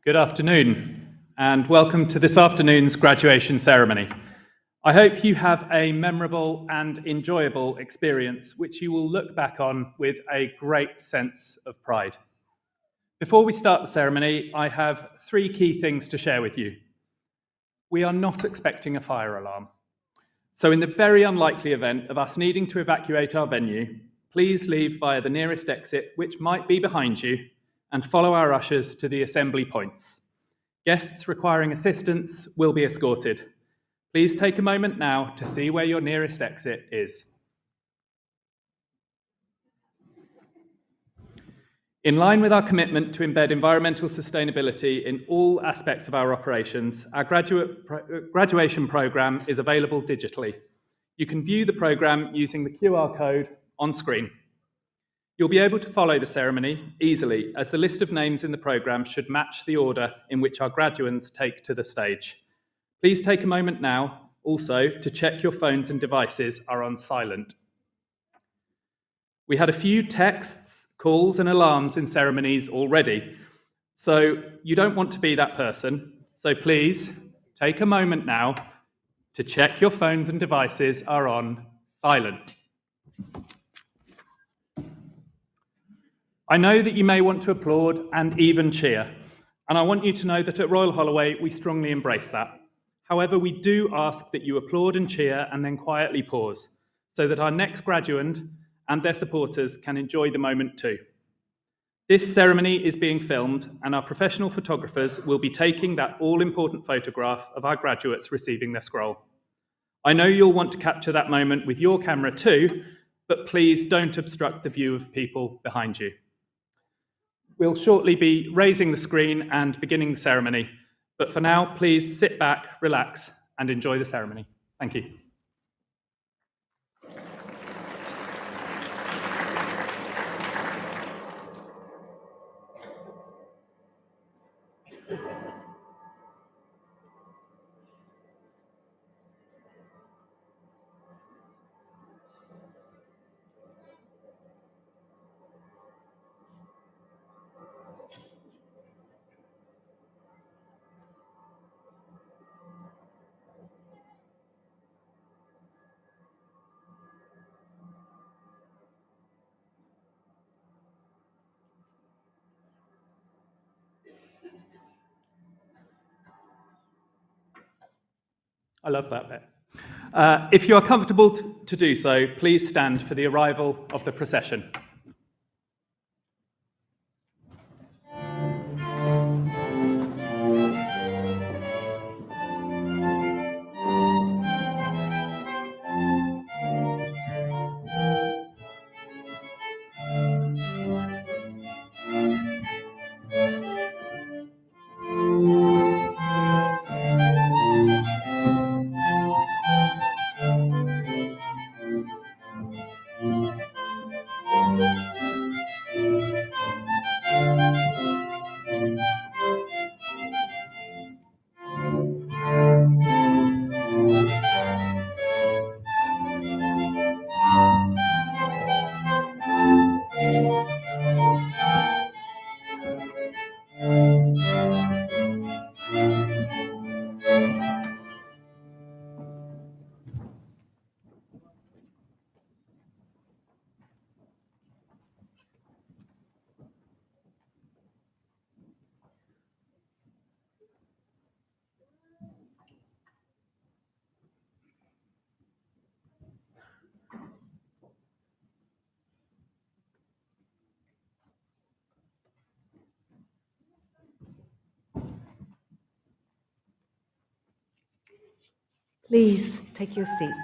Good afternoon, and welcome to this afternoon's graduation ceremony. I hope you have a memorable and enjoyable experience, which you will look back on with a great sense of pride. Before we start the ceremony, I have 3 key things to share with you. We are not expecting a fire alarm. So in the very unlikely event of us needing to evacuate our venue, please leave via the nearest exit, which might be behind you, and follow our ushers to the assembly points. Guests requiring assistance will be escorted. Please take a moment now to see where your nearest exit is. In line with our commitment to embed environmental sustainability in all aspects of our operations, our graduation programme is available digitally. You can view the programme using the QR code on screen. You'll be able to follow the ceremony easily, as the list of names in the programme should match the order in which our graduands take to the stage. Please take a moment now also to check your phones and devices are on silent. We had a few texts, calls and alarms in ceremonies already, so you don't want to be that person. So please take a moment now to check your phones and devices are on silent. I know that you may want to applaud and even cheer, and I want you to know that at Royal Holloway we strongly embrace that. However, we do ask that you applaud and cheer and then quietly pause, so that our next graduand and their supporters can enjoy the moment too. This ceremony is being filmed, and our professional photographers will be taking that all-important photograph of our graduates receiving their scroll. I know you'll want to capture that moment with your camera too, but please don't obstruct the view of people behind you. We'll shortly be raising the screen and beginning the ceremony, but for now, please sit back, relax, and enjoy the ceremony. Thank you. I love that bit. If you are comfortable to do so, please stand for the arrival of the procession. Please take your seats.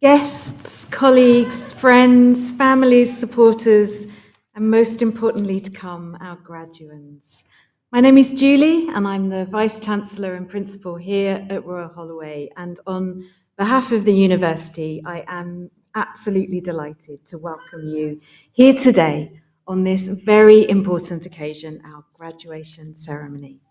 Guests, colleagues, friends, families, supporters, and most importantly to come, our graduands. My name is Julie, and I'm the Vice-Chancellor and Principal here at Royal Holloway, and on behalf of the university, I am absolutely delighted to welcome you here today on this very important occasion, our graduation ceremony.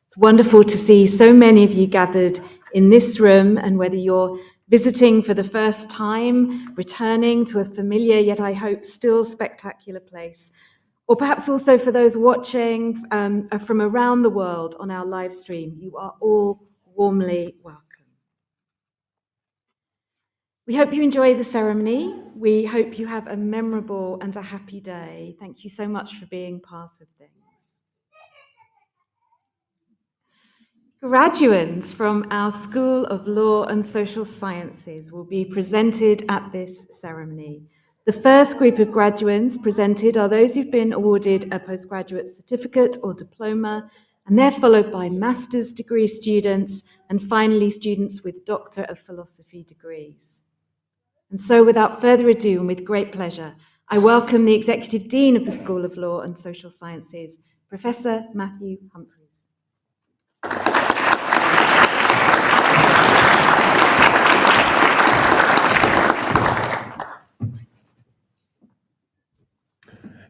It's wonderful to see so many of you gathered in this room, and whether you're visiting for the first time, returning to a familiar yet I hope still spectacular place, or perhaps also for those watching from around the world on our live stream, you are all warmly welcome. We hope you enjoy the ceremony. we hope you have a memorable and a happy day. Thank you so much for being part of things. Graduands from our School of Law and Social Sciences will be presented at this ceremony. The first group of graduands presented are those who've been awarded a postgraduate certificate or diploma, and they're followed by master's degree students, and finally students with Doctor of Philosophy degrees. And so without further ado and with great pleasure, I welcome the Executive Dean of the School of Law and Social Sciences, Professor Matthew Humphreys.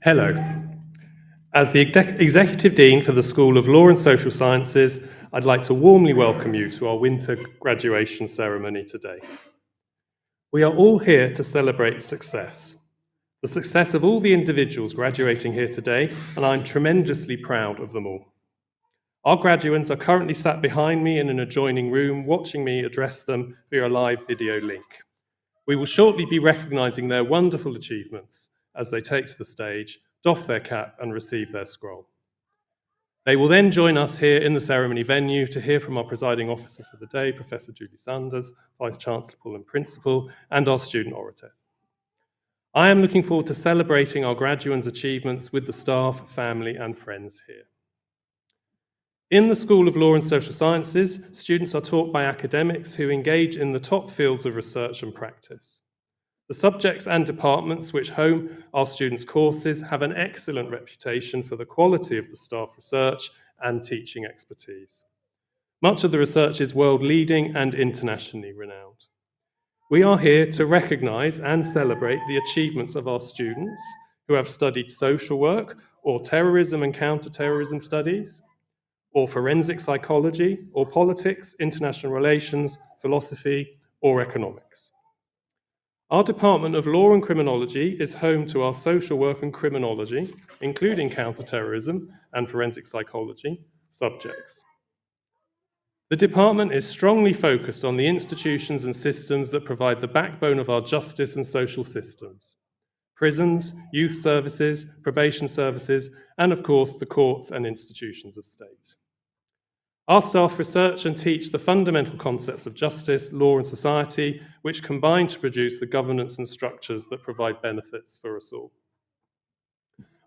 Hello. As the Executive Dean for the School of Law and Social Sciences, I'd like to warmly welcome you to our winter graduation ceremony today. We are all here to celebrate success, the success of all the individuals graduating here today, and I'm tremendously proud of them all. Our graduands are currently sat behind me in an adjoining room, watching me address them via a live video link. We will shortly be recognising their wonderful achievements as they take to the stage, doff their cap and receive their scroll. They will then join us here in the ceremony venue to hear from our presiding officer for the day, Professor Julie Sanders, Vice-Chancellor and Principal, and our student orator. I am looking forward to celebrating our graduands' achievements with the staff, family and friends here. In the School of Law and Social Sciences, students are taught by academics who engage in the top fields of research and practice. The subjects and departments which home our students' courses have an excellent reputation for the quality of the staff research and teaching expertise. Much of the research is world-leading and internationally renowned. We are here to recognise and celebrate the achievements of our students who have studied social work or terrorism and counter-terrorism studies, or forensic psychology, or politics, international relations, philosophy, or economics. Our Department of Law and Criminology is home to our social work and criminology, including counter-terrorism and forensic psychology subjects. The department is strongly focused on the institutions and systems that provide the backbone of our justice and social systems: prisons, youth services, probation services, and of course the courts and institutions of state. Our staff research and teach the fundamental concepts of justice, law and society, which combine to produce the governance and structures that provide benefits for us all.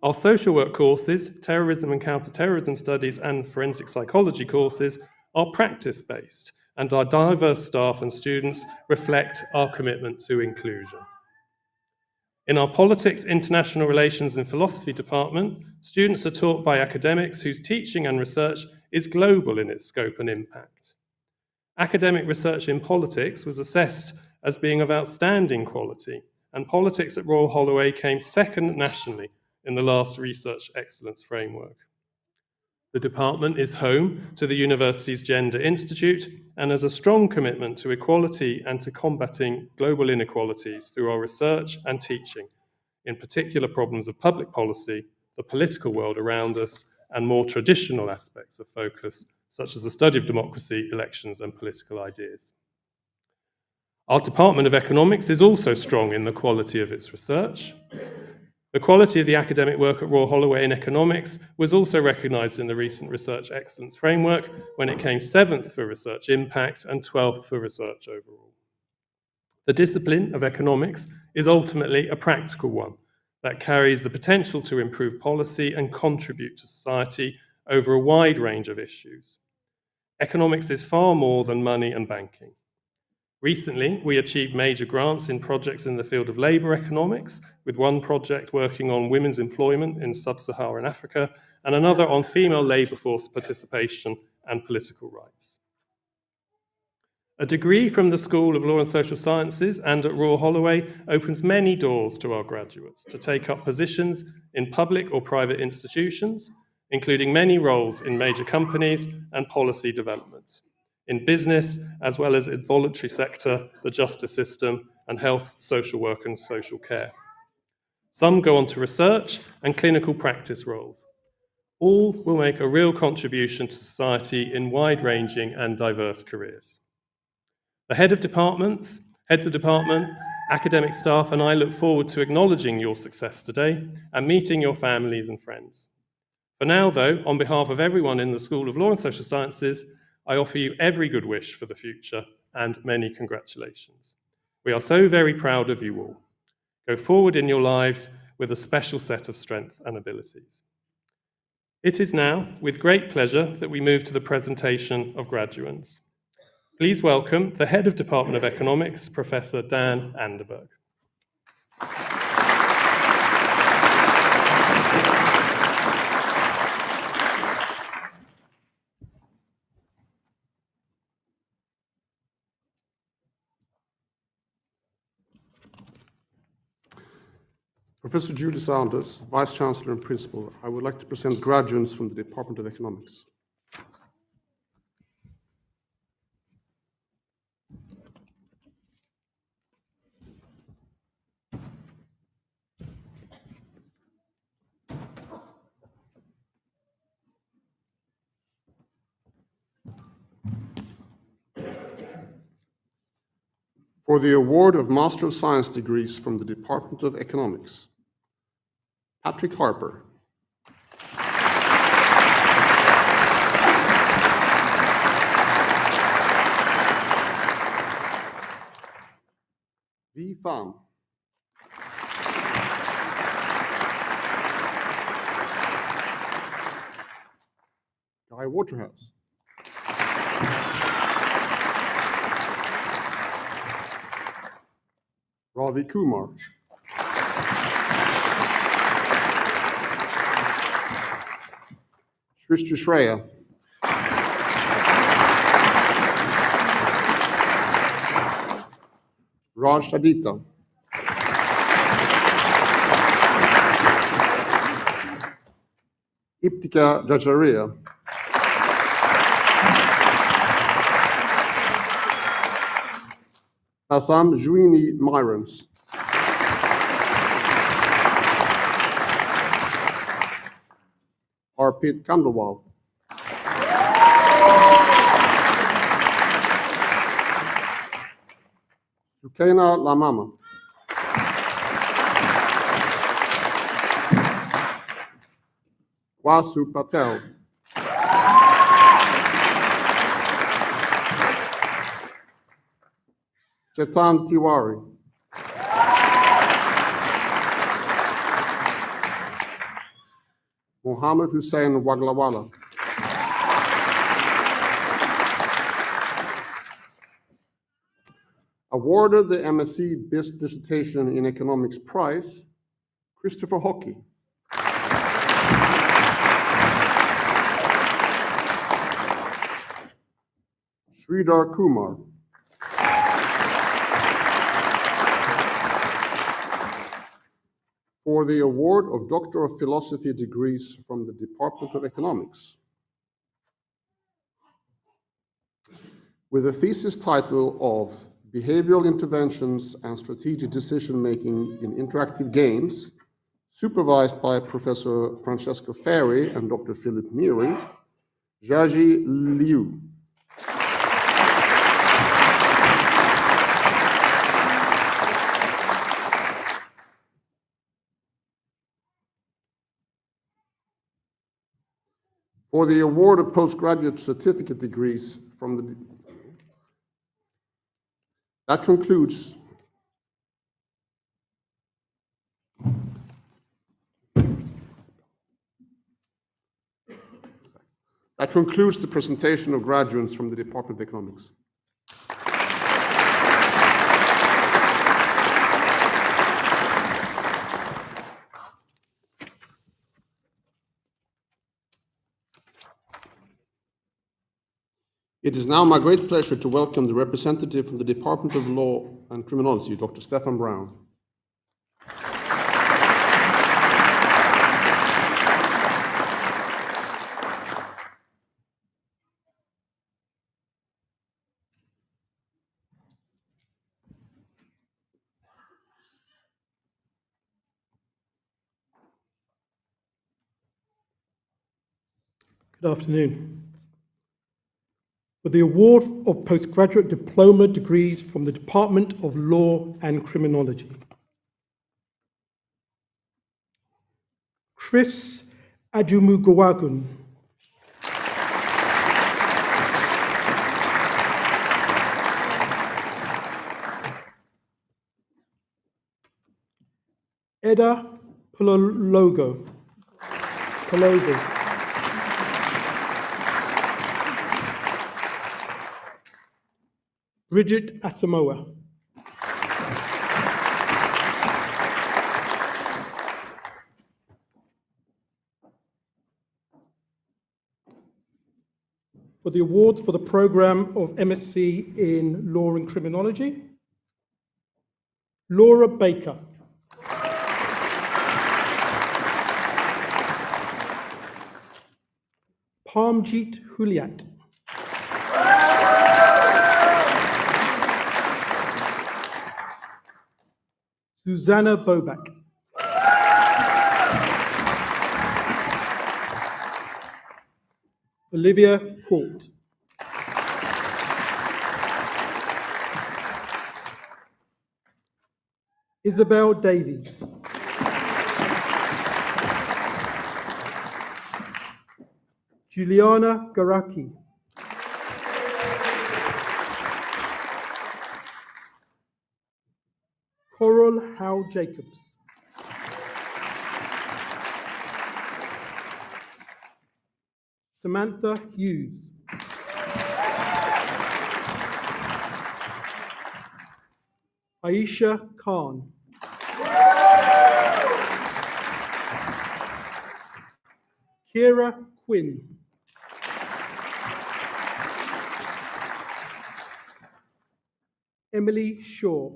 Our social work courses, terrorism and counter-terrorism studies and forensic psychology courses are practice-based, and our diverse staff and students reflect our commitment to inclusion. In our Politics, International Relations and Philosophy department, students are taught by academics whose teaching and research is global in its scope and impact. Academic research in politics was assessed as being of outstanding quality, and politics at Royal Holloway came second nationally in the last Research Excellence Framework. The department is home to the university's Gender Institute and has a strong commitment to equality and to combating global inequalities through our research and teaching, in particular problems of public policy, the political world around us, and more traditional aspects of focus, such as the study of democracy, elections, and political ideas. Our Department of Economics is also strong in the quality of its research. The quality of the academic work at Royal Holloway in economics was also recognised in the recent Research Excellence Framework when it came 7th for research impact and 12th for research overall. The discipline of economics is ultimately a practical one that carries the potential to improve policy and contribute to society over a wide range of issues. Economics is far more than money and banking. Recently, we achieved major grants in projects in the field of labour economics, with one project working on women's employment in sub-Saharan Africa and another on female labour force participation and political rights. A degree from the School of Law and Social Sciences and at Royal Holloway opens many doors to our graduates to take up positions in public or private institutions, including many roles in major companies and policy development, in business as well as in voluntary sector, the justice system, and health, social work and social care. Some go on to research and clinical practice roles. All will make a real contribution to society in wide-ranging and diverse careers. The heads of department Academic staff and I look forward to acknowledging your success today and meeting your families and friends. For now, though, on behalf of everyone in the School of Law and Social Sciences, I offer you every good wish for the future and many congratulations. We are so very proud of you all. Go forward in your lives with a special set of strength and abilities. It is now with great pleasure that we move to the presentation of graduands. Please welcome the Head of Department of Economics, Professor Dan Anderberg. Professor Julie Saunders, Vice Chancellor and Principal, I would like to present graduates from the Department of Economics. For the award of Master of Science degrees from the Department of Economics, Patrick Harper. Vi Pham. Guy Waterhouse. Ravi Kumar. Shrishti Shreya. Raj Tadita. Iptika Jajaria. Assam Juini Myrons. Arpit Kandawal. Sukaina Lamama. Vasu Patel. Chetan Tiwari. Mohammed Hussein Waglawala. Awarded the MSc Best Dissertation in Economics Prize, Christopher Hockey. Sridhar Kumar. For the award of Doctor of Philosophy degrees from the Department of Economics, with a thesis title of Behavioral Interventions and Strategic Decision-Making in Interactive Games, supervised by Professor Francesco Ferri and Dr. Philip Neary, Jiaji Liu. For the award of postgraduate certificate degrees from the... That concludes the presentation of graduates from the Department of Economics. It is now my great pleasure to welcome the representative from the Department of Law and Criminology, Dr. Stefan Brown. Good afternoon. for the award of postgraduate diploma degrees from the Department of Law and Criminology. Chris Adumugawagun. Eda Pologo. Bridget Asamoah. For the awards for the program of MSc in Law and Criminology, Laura Baker. Parmjeet Huliat. Susanna Bobak. Olivia Court. Isabel Davies. Juliana Garaki. Coral Howe Jacobs. Samantha Hughes. Aisha Khan. Kira Quinn. Emily Shaw.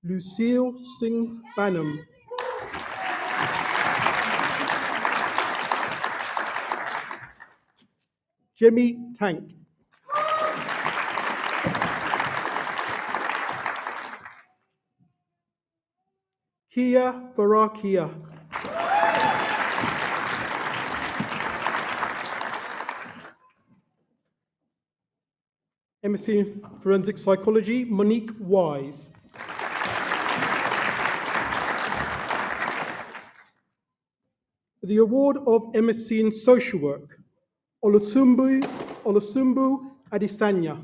Lucille Singh Banham. Jimmy Tank. Kia Varakia. MSc in Forensic Psychology, Monique Wise. For the award of MSc in Social Work, Olusumbu Adesanya.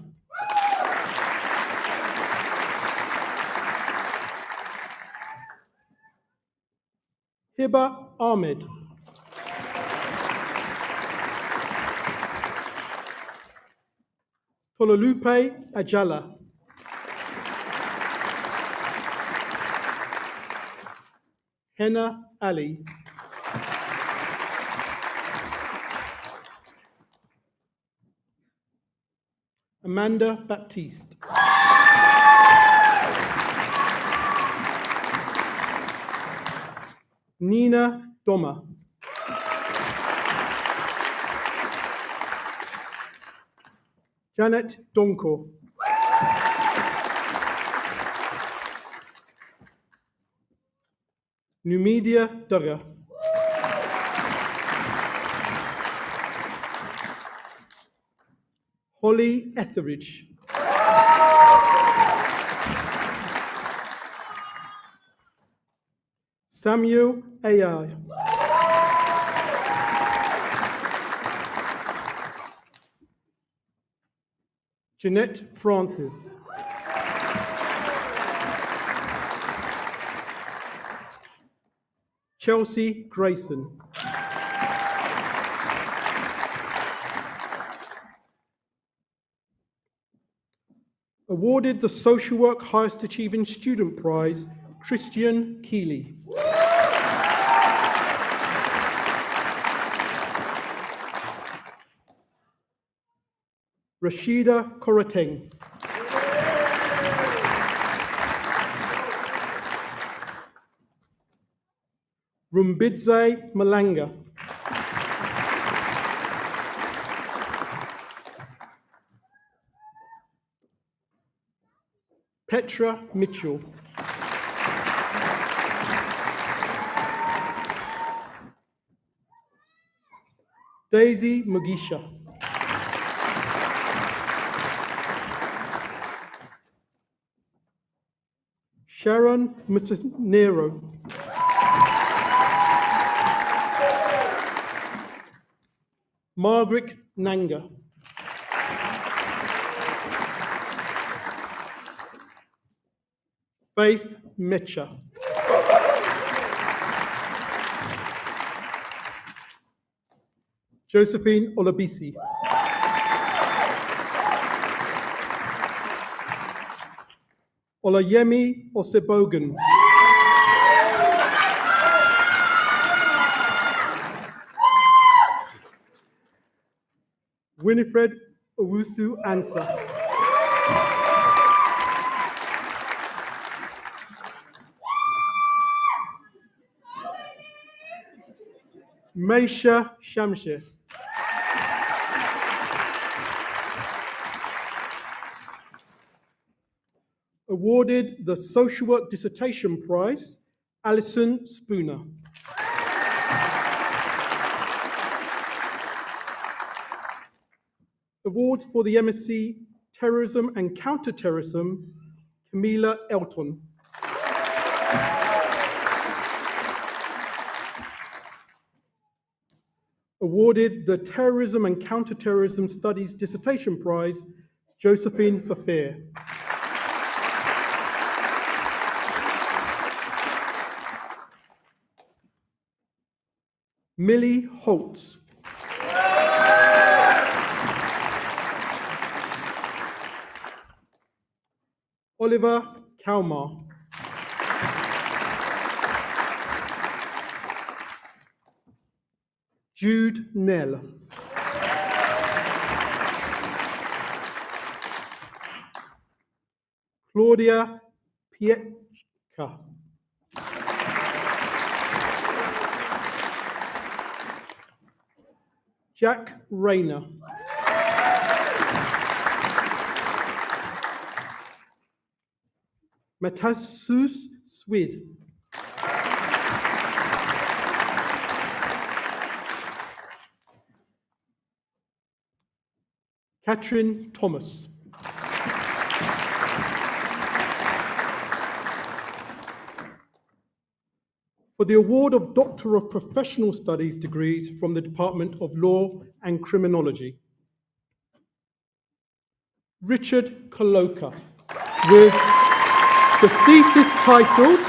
Hiba Ahmed. Tololupe Ajala. Henna Ali. Amanda Baptiste. Nina Doma. Janet Donko. Numedia Duggar. Holly Etheridge. Samuel Ayai. Jeanette Francis. Chelsea Grayson. Awarded the Social Work Highest Achieving Student Prize, Christian Keeley. Rashida Korateng. Rumbidze Malanga. Petra Mitchell. Daisy Mugisha. Sharon Musinero. Margaret Nanga. Faith Mecha. Josephine Olabisi. Olayemi Osebogan. Winifred Owusu Ansa. Meisha Shamsher. Awarded the Social Work Dissertation Prize, Alison Spooner. Awards for the MSc Terrorism and Counterterrorism, Camila Elton. Awarded the Terrorism and Counterterrorism Studies Dissertation Prize, Josephine Fafir. Millie Holtz. Oliver Kalmar. Jude Nell. Claudia Pietka. Jack Rayner. Matasus Swid. Catherine Thomas. For the award of Doctor of Professional Studies degrees from the Department of Law and Criminology, Richard Koloka, with the thesis titled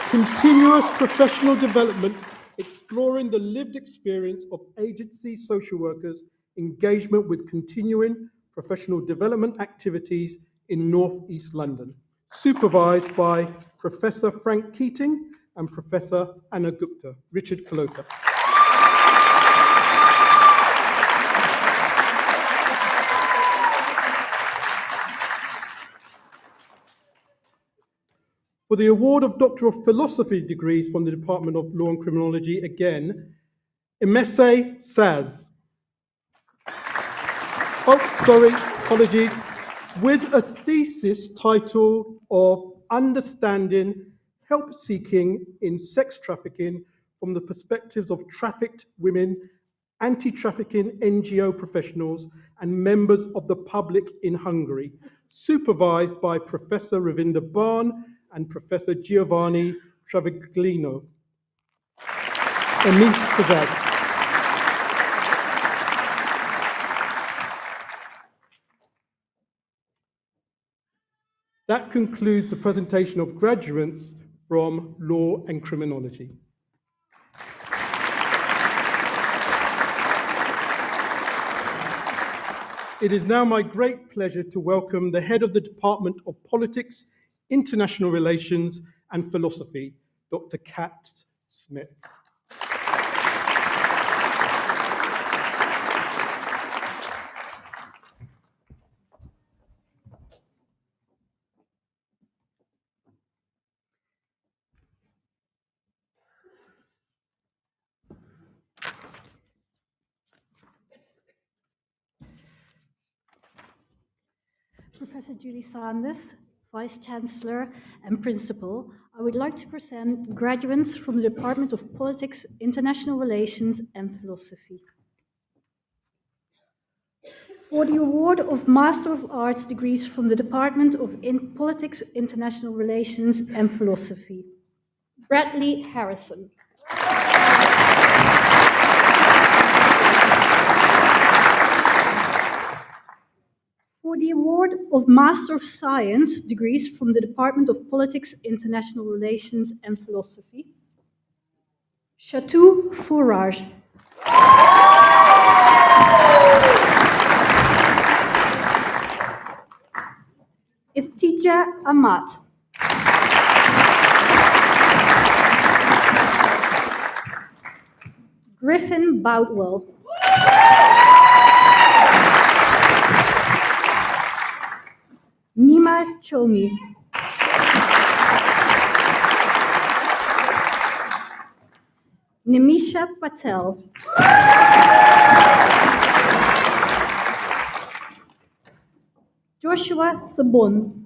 Continuous Professional Development, Exploring the Lived Experience of Agency Social Workers' Engagement with Continuing Professional Development Activities in North East London, supervised by Professor Frank Keating and Professor Anna Gupta. Richard Koloka. For the award of Doctor of Philosophy degrees from the Department of Law and Criminology, again, Emese Saz. Apologies. With a thesis title of Understanding Help Seeking in Sex Trafficking from the Perspectives of Trafficked Women, Anti-Trafficking NGO Professionals, and Members of the Public in Hungary, supervised by Professor Ravinder Barn and Professor Giovanni Travaglino. Emese Saz. That concludes the presentation of graduates from Law and Criminology. It is now my great pleasure to welcome the head of the Department of Politics, International Relations and Philosophy, Dr. Kat Smith. Professor Julie Sanders, Vice Chancellor and Principal, I would like to present graduates from the Department of Politics, International Relations and Philosophy. For the award of Master of Arts degrees from the Department of Politics, International Relations and Philosophy, Bradley Harrison. For the award of Master of Science degrees from the Department of Politics, International Relations and Philosophy, Chatou Fourage. Iftija Ahmad. Griffin Boutwell. Nima Chomi. Nimisha Patel. Joshua Sabon.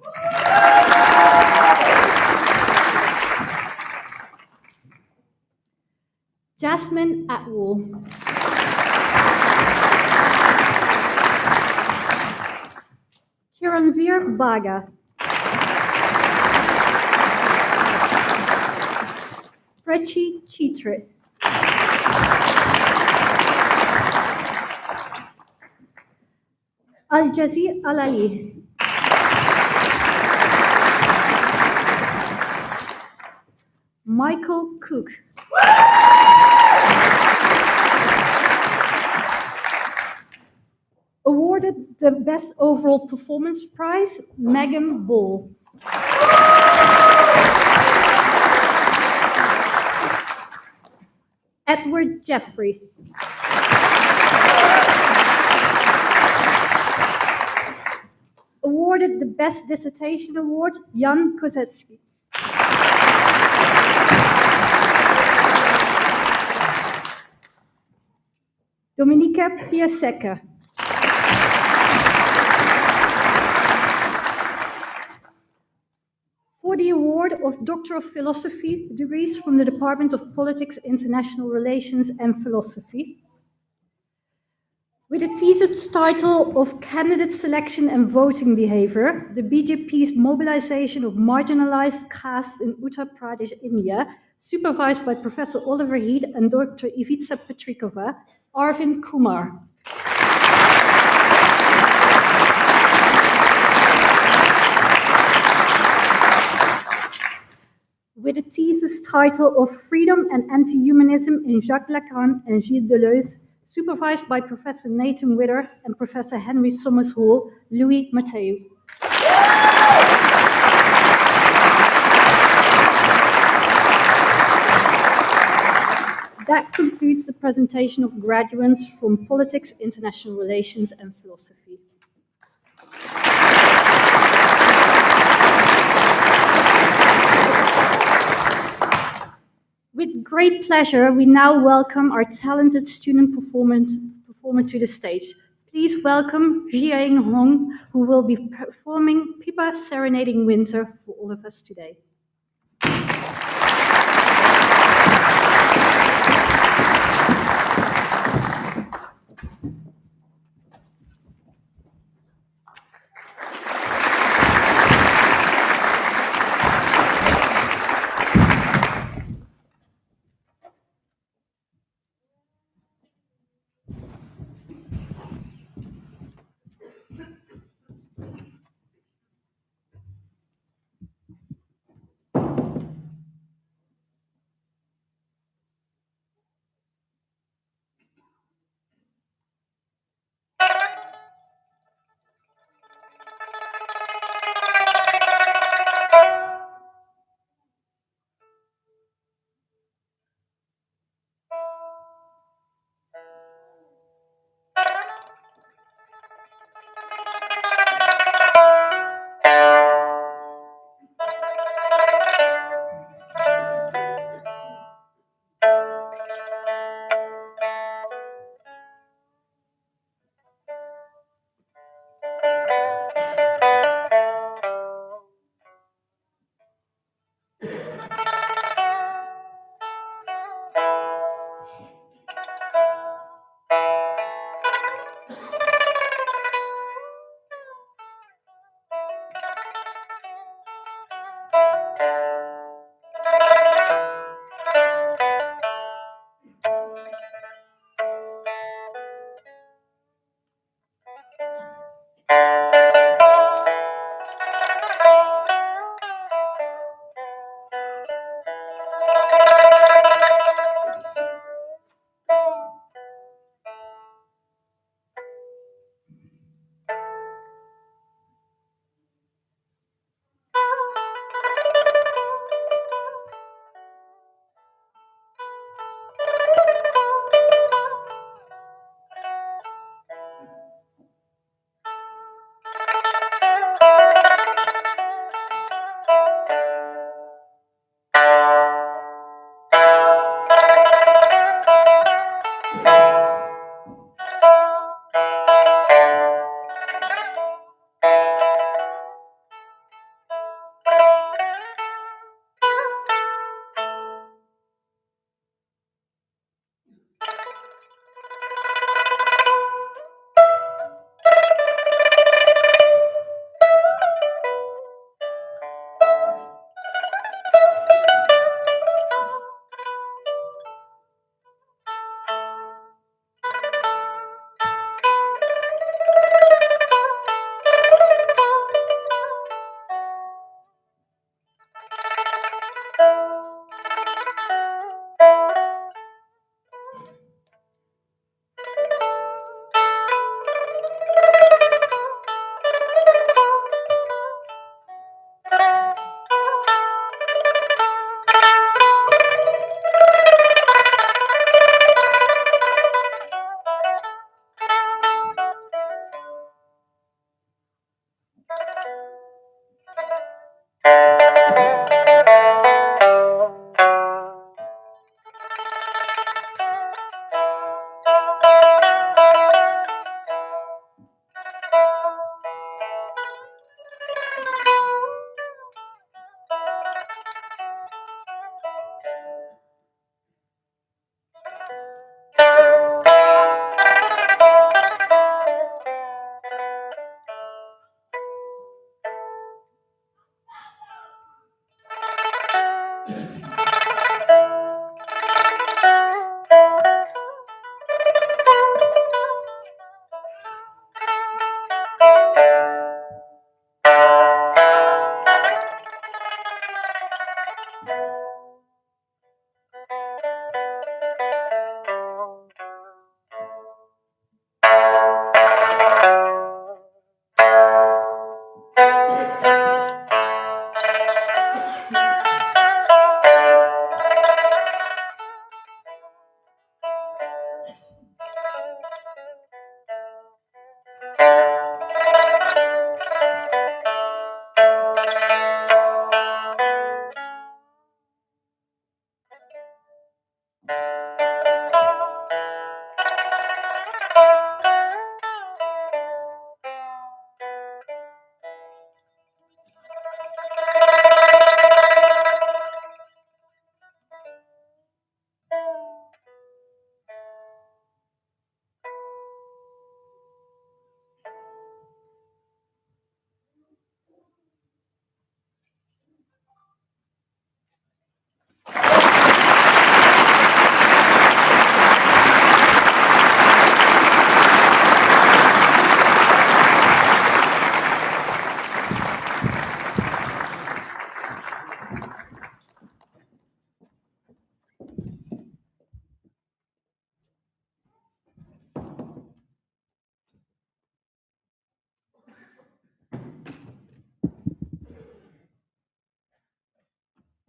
Jasmine Atwell. Kiranveer Baga. Prechi Chitrit. Al-Jazi Al-Ali. Michael Cook. Awarded the Best Overall Performance Prize, Megan Ball. Edward Jeffrey. Awarded the Best Dissertation Award, Jan Kozetsky. Dominika Piasecka. For the award of Doctor of Philosophy degrees from the Department of Politics, International Relations and Philosophy, with a thesis title of Candidate Selection and Voting Behavior, the BJP's mobilization of marginalized castes in Uttar Pradesh, India, supervised by Professor Oliver Heath and Dr. Ivica Petrikova, Arvind Kumar. With a thesis title of Freedom and Anti-Humanism in Jacques Lacan and Gilles Deleuze, supervised by Professor Nathan Witter and Professor Henry Summers Hall, Louis Matteu. That concludes the presentation of graduates from Politics, International Relations and Philosophy. With great pleasure, we now welcome our talented student performer to the stage. Please welcome Jiaying Hong, who will be performing Pipa Serenading Winter for all of us today.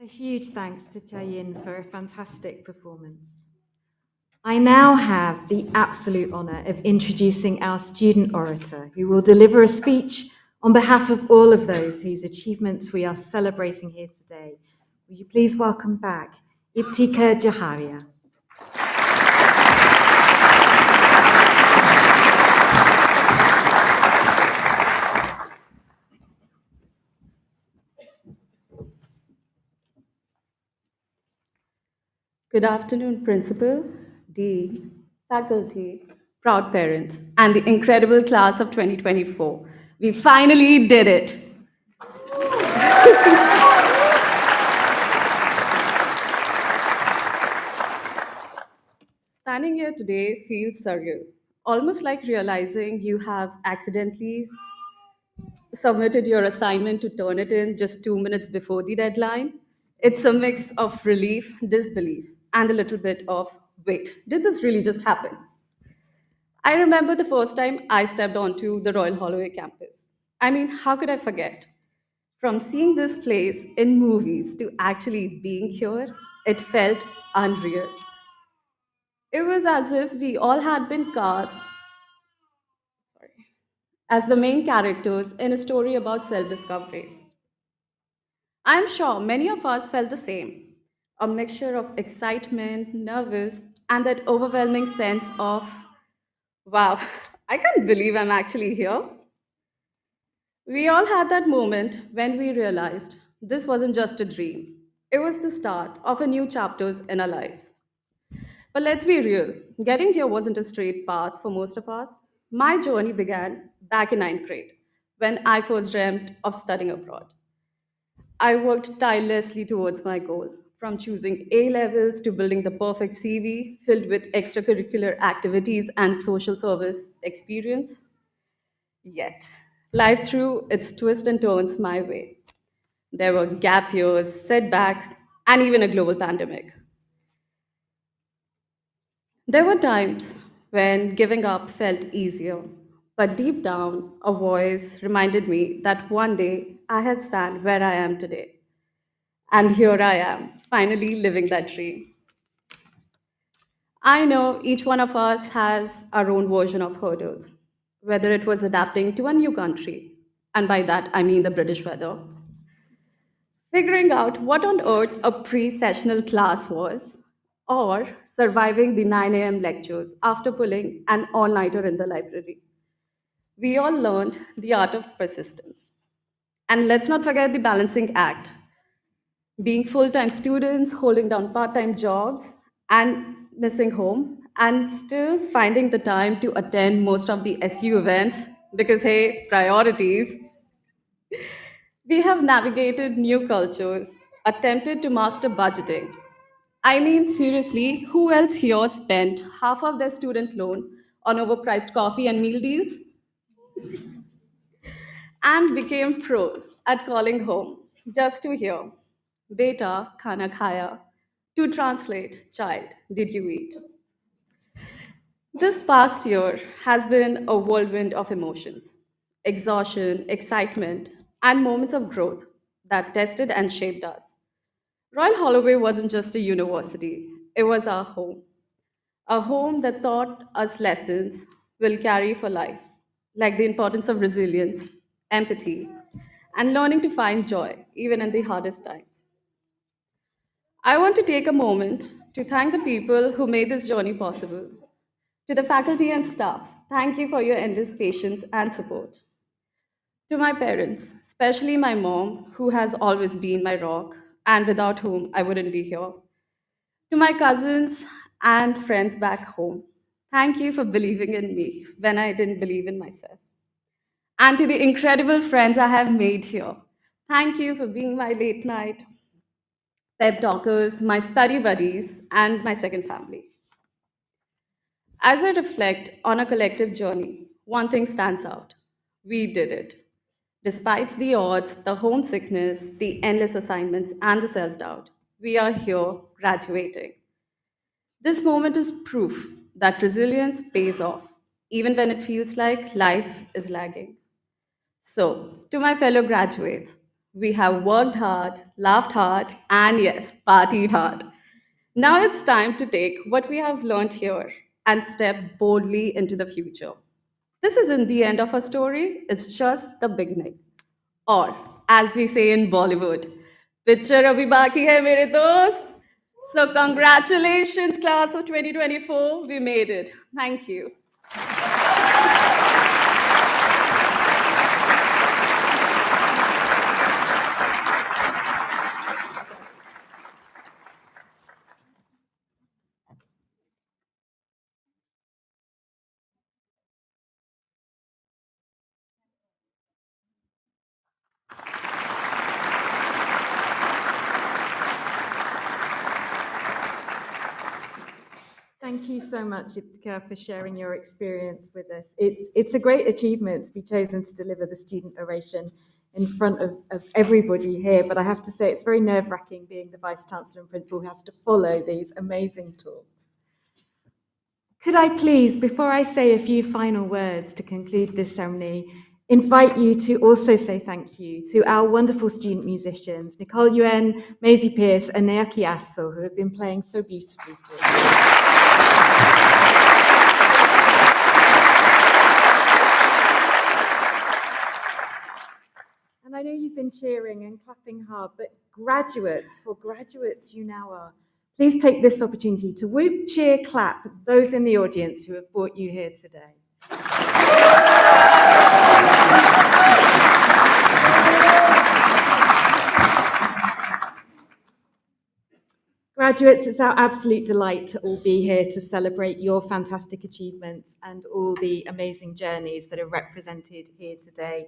huge thanks to Chayin for a fantastic performance. I now have the absolute honour of introducing our student orator, who will deliver a speech on behalf of all of those whose achievements we are celebrating here today. Will you please welcome back Ibtika Jaharia. Good afternoon, Principal, Dean, faculty, proud parents, and the incredible class of 2024. We finally did it. Standing here today feels surreal, almost like realizing you have accidentally submitted your assignment to turn it in just 2 minutes before the deadline. It's a mix of relief, disbelief, and a little bit of wait, did this really just happen? I remember the first time I stepped onto the Royal Holloway campus. I mean, how could I forget? From seeing this place in movies to actually being here, it felt unreal. It was as if we all had been cast as the main characters in a story about self discovery. I'm sure many of us felt the same, a mixture of excitement, nervous, and that overwhelming sense of, wow, I can't believe I'm actually here. We all had that moment when we realized this wasn't just a dream, it was the start of a new chapters in our lives. But let's be real, getting here wasn't a straight path for most of us. My journey began back in ninth grade when I first dreamt of studying abroad. I worked tirelessly towards my goal, from choosing A levels to building the perfect CV filled with extracurricular activities and social service experience. Yet, life threw its twists and turns my way. There were gap years, setbacks, and even a global pandemic. There were times when giving up felt easier, but deep down, a voice reminded me that one day I had stand where I am today. And here I am, finally living that dream. I know each one of us has our own version of hurdles, whether it was adapting to a new country, and by that I mean the British weather, figuring out what on earth a pre sessional class was, or surviving the 9 a.m. lectures after pulling an all nighter in the library. We all learned the art of persistence. And let's not forget the balancing act, being full time students, holding down part time jobs, and missing home, and still finding the time to attend most of the SU events because, hey, priorities. We have navigated new cultures, attempted to master budgeting. I mean, seriously, who else here spent half of their student loan on overpriced coffee and meal deals and became pros at calling home just to hear, Beta khana khaya, to translate, child, did you eat? This past year has been a whirlwind of emotions, exhaustion, excitement, and moments of growth that tested and shaped us. Royal Holloway wasn't just a university, it was our home. A home that taught us lessons we'll carry for life, like the importance of resilience, empathy, and learning to find joy even in the hardest times. I want to take a moment to thank the people who made this journey possible. To the faculty and staff, thank you for your endless patience and support. To my parents, especially my mom, who has always been my rock and without whom I wouldn't be here. To my cousins and friends back home, thank you for believing in me when I didn't believe in myself. And to the incredible friends I have made here, thank you for being my late night pep talkers, my study buddies, and my second family. As I reflect on a collective journey, one thing stands out. We did it. Despite the odds, the homesickness, the endless assignments, and the self doubt, we are here graduating. This moment is proof that resilience pays off, even when it feels like life is lagging. So, to my fellow graduates, We have worked hard, laughed hard, and yes, partied hard. Now it's time to take what we have learned here and step boldly into the future. This isn't the end of our story, it's just the beginning. Or, as we say in Bollywood, picture abhi baki hai mere dost. So, congratulations, class of 2024. We made it. Thank you. Thank you so much, Iptika, for sharing your experience with us. It's a great achievement to be chosen to deliver the student oration in front of everybody here, but I have to say it's very nerve-wracking being the Vice-Chancellor and Principal who has to follow these amazing talks. Could I please, before I say a few final words to conclude this ceremony, invite you to also say thank you to our wonderful student musicians, Nicole Yuen, Maisie Pierce, and Neaki Asso, who have been playing so beautifully for us. And I know you've been cheering and clapping hard, but for graduates you now are, please take this opportunity to whoop, cheer, clap those in the audience who have brought you here today. Graduates, it's our absolute delight to all be here to celebrate your fantastic achievements and all the amazing journeys that are represented here today.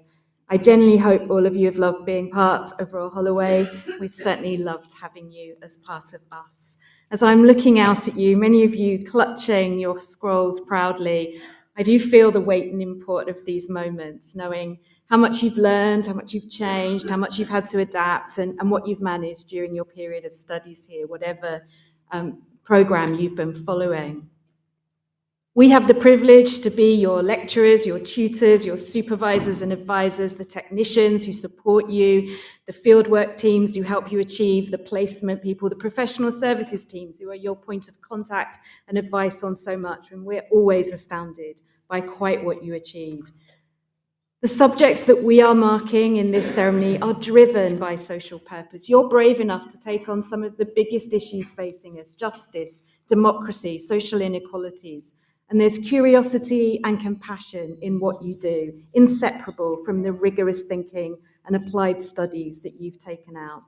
I genuinely hope all of you have loved being part of Royal Holloway. We've certainly loved having you as part of us. As I'm looking out at you, many of you clutching your scrolls proudly, I do feel the weight and import of these moments, knowing how much you've learned, how much you've changed, how much you've had to adapt, and what you've managed during your period of studies here, whatever program you've been following. We have the privilege to be your lecturers, your tutors, your supervisors and advisors, the technicians who support you, the fieldwork teams who help you achieve, the placement people, the professional services teams who are your point of contact and advice on so much, and we're always astounded by quite what you achieve. The subjects that we are marking in this ceremony are driven by social purpose. You're brave enough to take on some of the biggest issues facing us: justice, democracy, social inequalities. And there's curiosity and compassion in what you do, inseparable from the rigorous thinking and applied studies that you've taken out.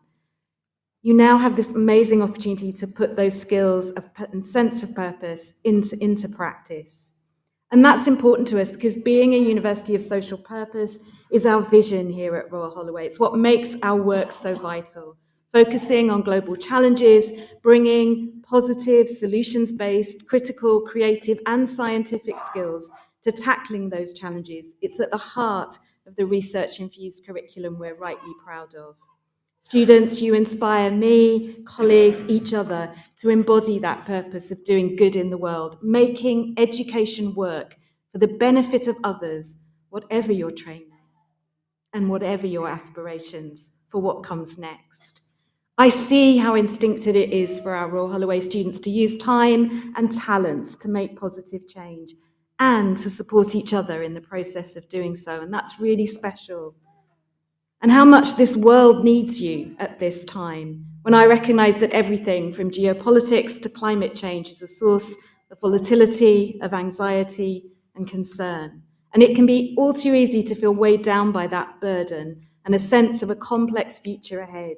You now have this amazing opportunity to put those skills and sense of purpose into practice. And that's important to us because being a university of social purpose is our vision here at Royal Holloway. It's what makes our work so vital. Focusing on global challenges, bringing positive, solutions-based, critical, creative, and scientific skills to tackling those challenges. It's at the heart of the research-infused curriculum we're rightly proud of. Students, you inspire me, colleagues, each other to embody that purpose of doing good in the world, making education work for the benefit of others, whatever your training and whatever your aspirations for what comes next. I see how instinctive it is for our Royal Holloway students to use time and talents to make positive change and to support each other in the process of doing so, and that's really special. And how much this world needs you at this time, when I recognize that everything from geopolitics to climate change is a source of volatility, of anxiety and concern. And it can be all too easy to feel weighed down by that burden and a sense of a complex future ahead.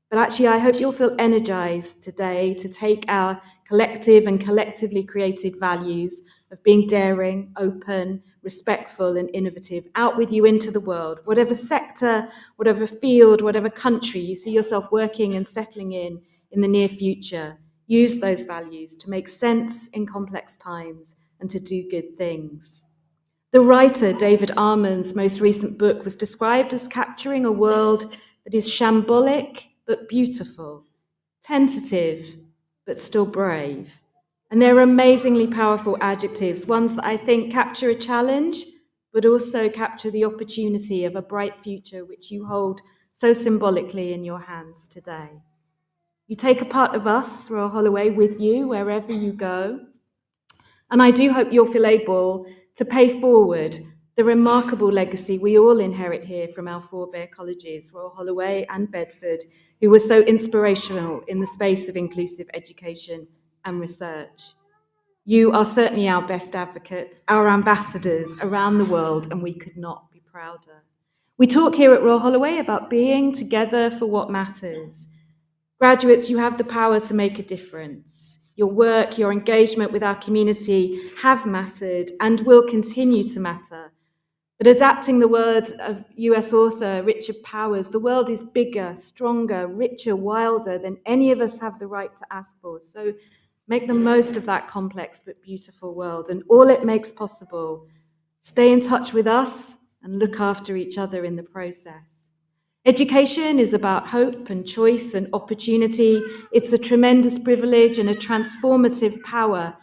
But actually, I hope you'll feel energized today to take our collective and collectively created values of being daring, open, respectful, and innovative out with you into the world, whatever sector, whatever field, whatever country you see yourself working and settling in the near future. Use those values to make sense in complex times and to do good things. The writer, David Armand's most recent book was described as capturing a world that is shambolic but beautiful, tentative but still brave. And they're amazingly powerful adjectives, ones that I think capture a challenge, but also capture the opportunity of a bright future which you hold so symbolically in your hands today. You take a part of us, Royal Holloway, with you wherever you go. And I do hope you'll feel able to pay forward the remarkable legacy we all inherit here from our forebear colleges, Royal Holloway and Bedford, who were so inspirational in the space of inclusive education and research. You are certainly our best advocates, our ambassadors around the world, and we could not be prouder. We talk here at Royal Holloway about being together for what matters. Graduates, you have the power to make a difference. Your work, your engagement with our community have mattered and will continue to matter. But adapting the words of US author Richard Powers, the world is bigger, stronger, richer, wilder than any of us have the right to ask for. So make the most of that complex but beautiful world and all it makes possible. Stay in touch with us and look after each other in the process. Education is about hope and choice and opportunity. It's a tremendous privilege and a transformative power.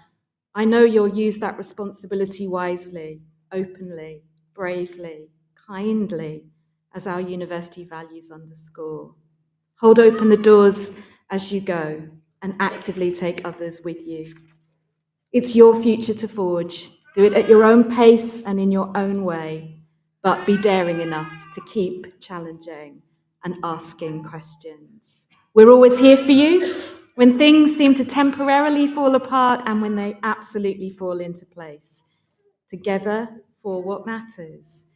I know you'll use that responsibility wisely, openly, bravely, kindly, as our university values underscore. Hold open the doors as you go and actively take others with you. It's your future to forge. Do it at your own pace and in your own way, but be daring enough to keep challenging and asking questions. We're always here for you when things seem to temporarily fall apart and when they absolutely fall into place. Together for what matters.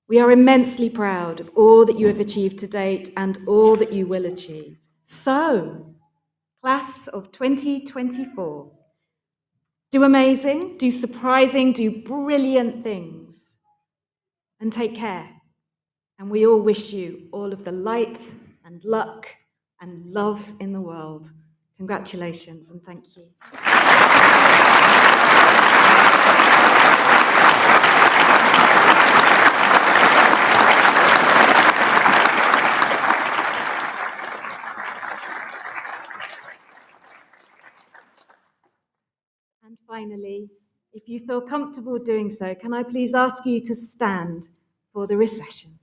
We are immensely proud of all that you have achieved to date and all that you will achieve. So, class of 2024, do amazing, do surprising, do brilliant things, and take care. And we all wish you all of the light and luck and love in the world. Congratulations and thank you. And finally, if you feel comfortable doing so, can I please ask you to stand for the recession?